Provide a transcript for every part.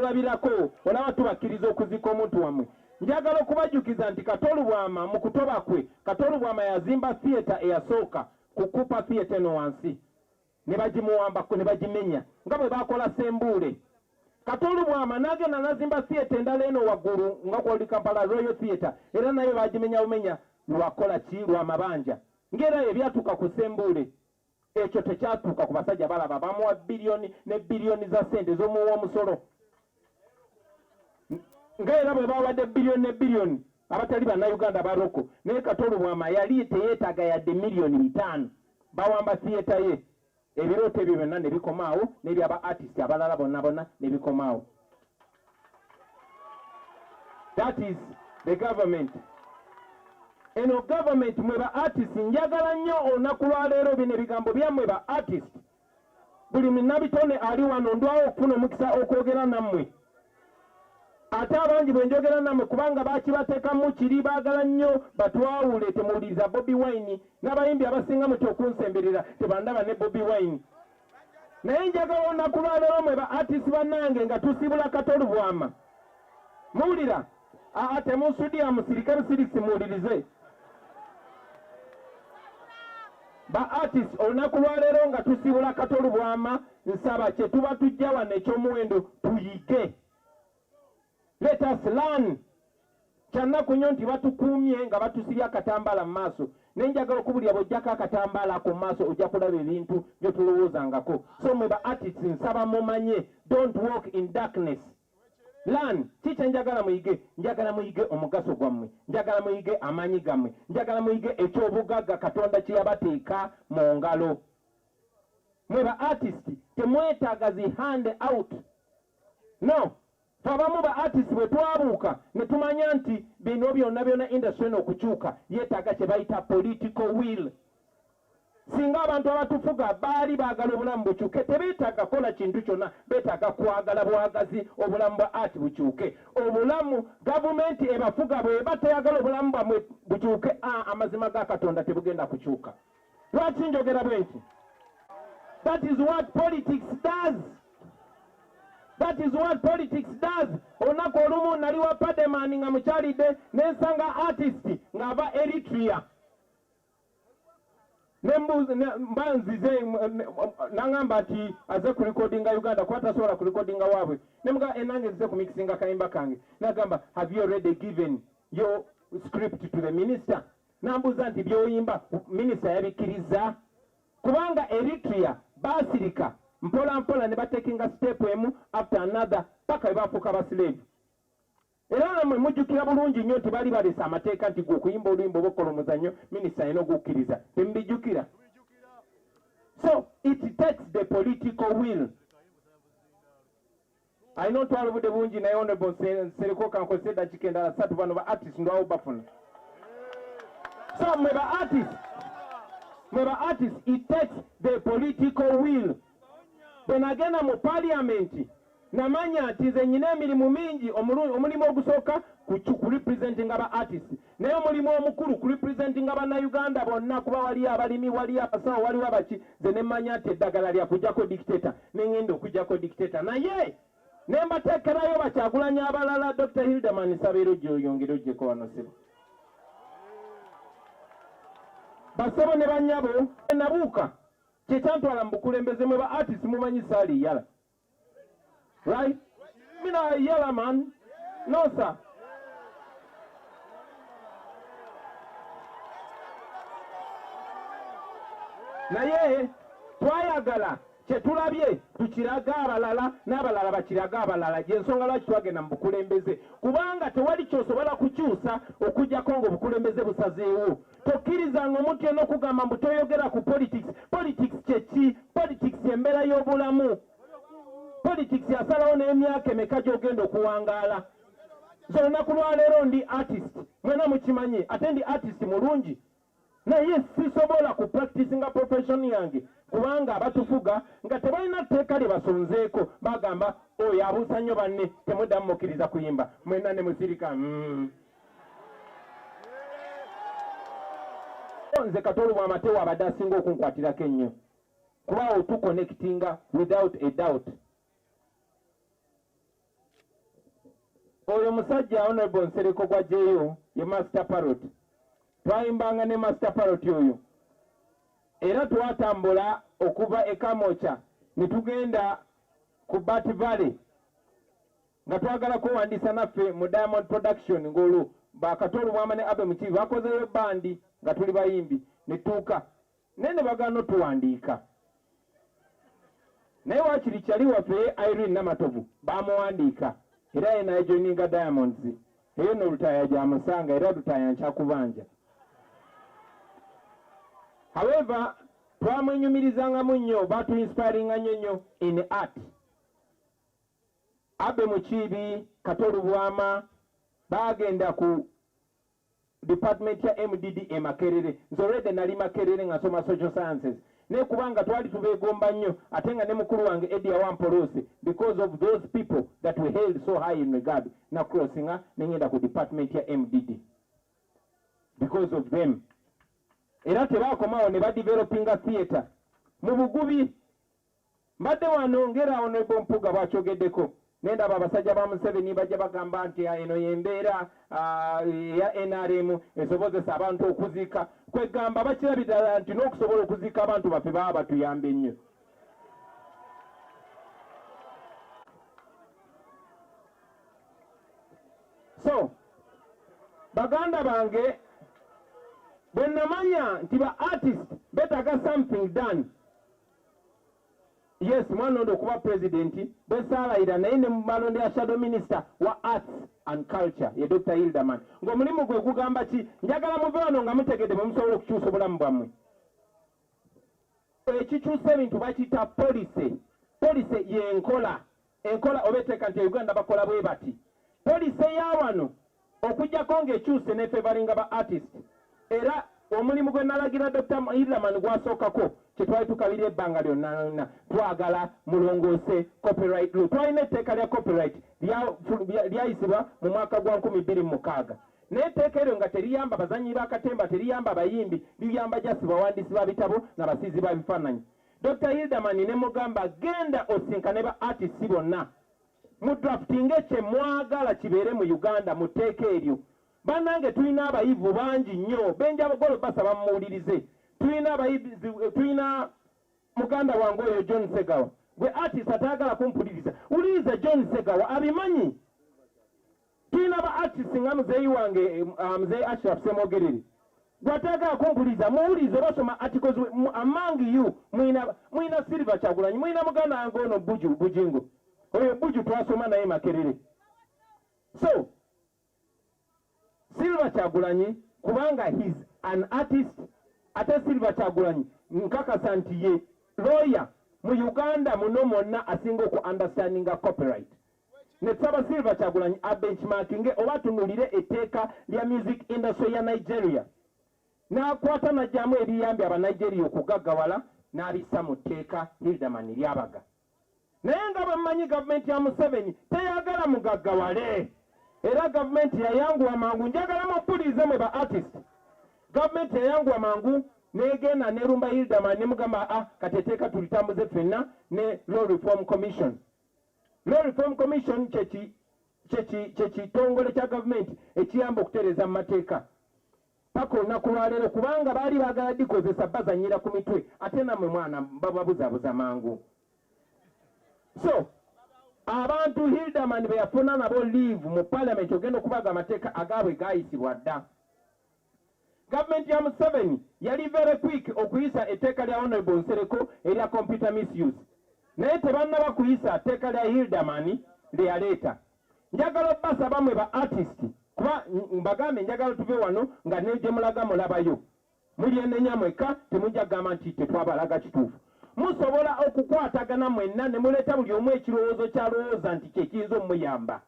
mulabirako olaba tubakkiriza okuzika omuntu wammwe. Njagala okubajjukiza nti Katolubwama mu kutoba kwe, Katolubwama yazimba theatre eyasooka kukupa theatre eno wansi ne bagimuwambako ne bagimenya nga bwe bakola Ssembuule. Katolubwama n'agenda n'azimba theatre endala eno waggulu nga kwoli Kampala Royal Theatre era nayo bagimenya bumenya lwakola ki lwa mabanja ng'era ebyatuuka ku Ssembuule. Ekyo tekyatuuka ku basajja balaba bamuwa biliyoni ne biliyoni za ssente z'omuwa omusolo ng'era bwe bawadde biliyoni ne biliyoni abatali bannayuganda baroko naye Katolubwama yali teyeetaaga yadde miliyoni 5 bawamba theatre ye. Ebirooto ebyo byonna ne bikomaawo n'ebyaba artist abalala bonna ne bikomaawo. That is the government. Eno government mwe ba artist njagala nnyo olunaku lwa leero bino ebigambo byammwe ba artist. Buli munnabitone ali wano ndwawo okufuna omukisa okwogera nammwe. Ate abangi bwe njogera nammwe kubanga bakibateekamu kiri baagala nnyo batwawule temuwuliriza Bobi Wine n'abayimbi abasinga muti okunsemberera tebandaba ne Bobi Wine. Naye njagala olunaku lwa leero mwe ba artist bannange nga tusibula Katolubwama. Muwulira? Temunsudya musirikale sirisi muwulirize. Ba artist olunaku lwa leero nga tusibula Katolubwama nsaba kye tuba tujja wano ekyomuwendo tuyige. Let us learn. Kyannaku nnyo nti batukuumye nga batusibya akatambala mu maaso. Naye njagala okubulya bw'ojjako akatambala ako mu maaso ojja kulaba ebintu bye tulowoozangako. So mwe ba artists nsaba mumanye, don't walk in darkness. Learn. Kiki njagala muyige? Njagala muyige omugaso gwammwe. Njagala muyige amaanyi gammwe. Njagala muyige ekyobugagga Katonda kye yabateeka mu ngalo. Mwe ba artist temwetaaga zi hand out. No. Abamu ba artist bwe twabuuka ne tumanya nti bino byonna industry eno okukyuka yeetaaga kye bayita political will. Singa abantu abatufuga baali baagala obulamu bukyuke tebeetaaga kola kintu kyonna, beetaaga kwagala bwagazi obulamu bwa art bukyuke. Obulamu gavumenti ebafuga bwe batayagala obulamu bwamwe bukyuke, amazima ga Katonda tebugenda kukyuka. Lwaki njogera bwe nti? That is what politics does. That is what politics does. Olunaku olumu nali wa Pademan nga mukyalidde n'ensanga artist ng'ava Eritrea. Mbanzize nangamba nti aze ku recordinga Uganda kuba tasobola ku recordinga waabwe. Nemuga enange zize ku mixinga kayimba kange. Nagamba, have you already given your script to the minister? Nambuza nti by'oyimba minister yabikkiriza. Kubanga Eritrea basirika mpola mpola ne batekinga step emu after another paka bafuuka baslave. Era namwe mujjukira bulungi nnyo nti bali balesa amateeka nti gwe okuyimba oluyimba oba okola omuzannyo minisita alina okukkiriza. Temubijjukira? So it takes the political will. I know twalubudde bulungi naye honorable Sereko kankozesa eddakiika endala 3 bano ba artist ndwawo bafuna. So mwe ba artist it takes the political will. Bwe nagenda mu parliament namanya nti nze nyina emirimu mingi, omulimu ogusooka ku representing aba artist, naye omulimu omukulu ku representing abannayuganda bonna, kuba wali abalimi, wali abasawo, waliwo abaki, nze ne mmanya nti eddagala lya kujjako dictator n'engenda okujjako dictator. Naye ne mbateekerayo Bakyagulanyi abalala, Dr. Hildeman Sabeero gy'oyongere ojjeko wano sebo. Basebo ne bannyabo nabuuka kyekyantwala mu bukulembeze mwe ba artist mumanyi saali yala. Right? Mina yala man. No sir. Naye twayagala kyetulabye tukiraga abalala n'abalala bakiraga abalala, gyensonga lwaki twagenda mu bukulembeze, kubanga tewali kyosobola kukyusa okujjako ng'obukulembeze busazeewo. Tokkirizanga omuntu yenna okugamba mbu toyogera ku politics. Politics kyeki? Politics embeera y'obulamu. Politics yasalawo n'emyaka emeka gy'ogenda okuwangaala. Nze olunaku lwa leero ndi artist, mwena mukimanyi, ate ndi artist mulungi, naye sisobola ku practice nga profession yange kubanga abatufuga nga tebalina tteeka lye basonzeeko, bagamba oyo abuusa nnyo banne temuddamu mukkiriza kuyimba, mwena ne musirika nze Katolubwama tewabadde asinga okunkwatirako ennyo kuba otuconnectinga without a doubt. oyo musajja Honorable Nsereko kwa jeyo ye Master Parrot twayimbanga ne Master Parrot oyo era twatambula okuva ekamocha netugenda ku Bat Valley nga twagala kuwandiisa naffe mu Diamond Production ng'olwo bakatolu mwama ne abe mukibi bakozeyo bandi nga tuli bayimbi netuuka nene bagano tuwandiika naye wakiri kyali waffe Irene Namatovu bamuwandiika era ye naye joininga Diamonds eyo n'olutaya gyamusanga era lutaya nkyakubanja. However twamwenyumirizangamu nnyo batuinspiringa nnyo in art. Abe mukibi katolu bwama bagenda ku department ya MDD e Makerere nzolede nali Makerere nga soma social sciences ne kubanga twali tubegomba nnyo ate nga ne mukulu wange Eddie Wamporose because of those people that we held so high in regard na crossinga nengenda ku department ya MDD because of them. Era tebakomawo ne badevelopinga theatre mu Bugubi mbadde wano ngera Honorable Mpuga bwakyogeddeko nenda babasajja ba Museveni bajja bagamba nti eno yembeera ya NRM esobozesa abantu okuzika kwegamba bakirabira nti n'okusobola okuzika abantu baffe baba batuyambe nnyo. So baganda bange bwe namanya nti ba artist betaga something done. Yes, mwana ndo kuba president besalayira naye ne malonde ya shadow minister wa arts and culture ye Dr. Hilderman ngo mulimu gwe kugamba ki njagala muve wano nga mutegedde musobola okukyusa obulamu bwammwe. Ekikyusa ebintu bakiyita policy yenkola enkola obeteeka nti Uganda bakola bwe bati policy ya wano okujjako ng'ekyuse ne favoringa ba artist era omulimu gwe nalagira Dr. Hilderman gwasookako kyetwali tukabira ebbanga lyonna twagala mulongoose copyright law. Twalina etteeka lya copyright lyayisibwa mu mwaka gwa 2006 naye etteeka eryo nga teriyamba bazanyi b'akatemba teriyamba bayimbi liyamba jasi bawandiisi ba bitabo n'abasiizi ba bifaananyi. Dr. Hilderman ne mugamba genda osinkane ba artists bonna mu drafting kye mwagala kibeere mu Uganda mu tteeka eryo. Bannange tulina abayivu bangi nnyo benjabagolo basaba mumuwulirize. Tulina muganda wange oyo John Segawa gwe artist atayagala kumpuliriza wuliriza John Segawa abimanyi. Tulina ba artist nga muzeeyi wange muzeeyi Ashraf Semogerere gwe atayagala kumpuliriza muwulirize basoma articles among you mwina Silver Kyagulanyi mwina muganda wange ono Bujingo oyo Buju twasoma naye Makerere. So Silver Kyagulanyi kubanga he's an artist ate Silver Kyagulanyi nkakasa nti ye lawyer mu Uganda muno mwonna asinga oku understandinga copyright. Ne tusaba Silver Kyagulanyi abenchmarkinge oba tunulire etteeka lya music industry ya Nigeria n'akwata najjamu ebiyambye aba Nigeria okugaggawala n'abissa mu tteeka Hilderman lyabaga. Naye nga bamanyi gavumenti ya Museveni teyagala mugaggawale era gavumenti yayanguwa mangu njagala mumpulirize mwe ba artist. Gavumenti yayanguwa mangu negenda nerumba Hilderman nemugamba kateteeka tulitambuze ffenna ne Law Reform Commission. Law Reform Commission kyekitongole kya gavumenti ekiyamba okutereeza mu mateeka paka olunaku lwaleero kubanga baali baagala dikozesa bazanyira ku mitwe ate nammwe mwana bababuzaabuza mangu. So abantu Hilderman be yafuna nabo leave mu parliament ogenda okubaga amateeka agaabwe gaayisibwa dda. Gavumenti ya Museveni yali very quick okuyisa etteeka lya Honorable Nsereko erya computer misuse naye tebannaba kuyisa etteeka lya Hilderman lyeyaleeta. Njagala obbasaba mwe ba artist kuba mbagambe njagala tuve wano nga negye mulaga mulabayo muli enenya mweka temujja kugamba nti tetwabalaga kituufu. Musobola okukwatagana mwenna ne muleeta buli omu ekirowoozo kyalowooza nti kyekiyinza omuyamba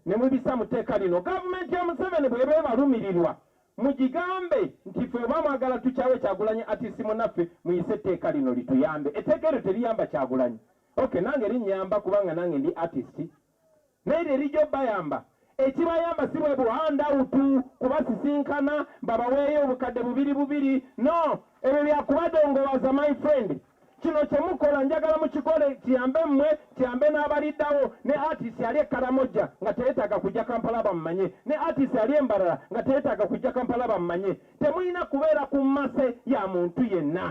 ne mubisa mu tteeka lino. Gavumenti ya Museveni bw'eba ebalumirirwa mugigambe nti ffe oba mwagala tukyawe Kyagulanyi artist munnaffe muyise etteeka lino lituyambe. Etteeka eryo teriyamba Kyagulanyi. Okay, nange linnyamba kubanga nange ndi artist naye erijja obbayamba ekibayamba si bwe buhandoutu kubasisinkana babaweeyo obukadde bubiri no ebyo byakubadongowaza my friend. kino kyemukola njagala mukikole kiyambe mmwe kiyambe n'abaliddawo ne artist ali ekalamoja nga teyeetaaga kujja Kampala bammanye ne artist ali embalala nga teyeetaaga kujja Kampala bammanye temulina kubeera ku mmase ya muntu yenna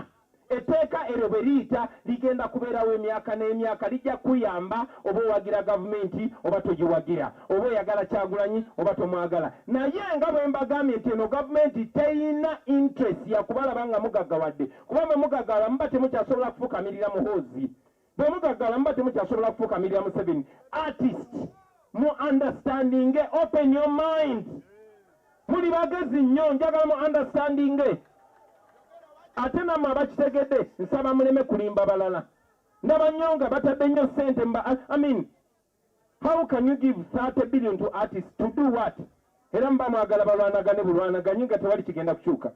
etteeka eryo bwe liyita ligenda kubeerawo emyaka n'emyaka lijja kuyamba oba owagira gavumenti oba togiwagira oba oyagala Kyagulanyi oba tomwagala naye nga bwe mbagambye nti eno gavumenti teyina interest ya kubalaba nga mugaggawadde kuba bwe mugaggala muba temukyasobola kufukamirira muhoozi bwe mugaggala muba temukyasobola kufukamirira Museveni artist mu understanding open your mind muli bagezi nnyo njagala mu understanding ate namwe abakitegedde nsaba muleme kulimba balala ndaba nnyo nga batadde nnyo ssente how can you give 30 billion to artists to do what era muba mwagala balwanagane bulwanaganyi nga tewali kigenda kukyuka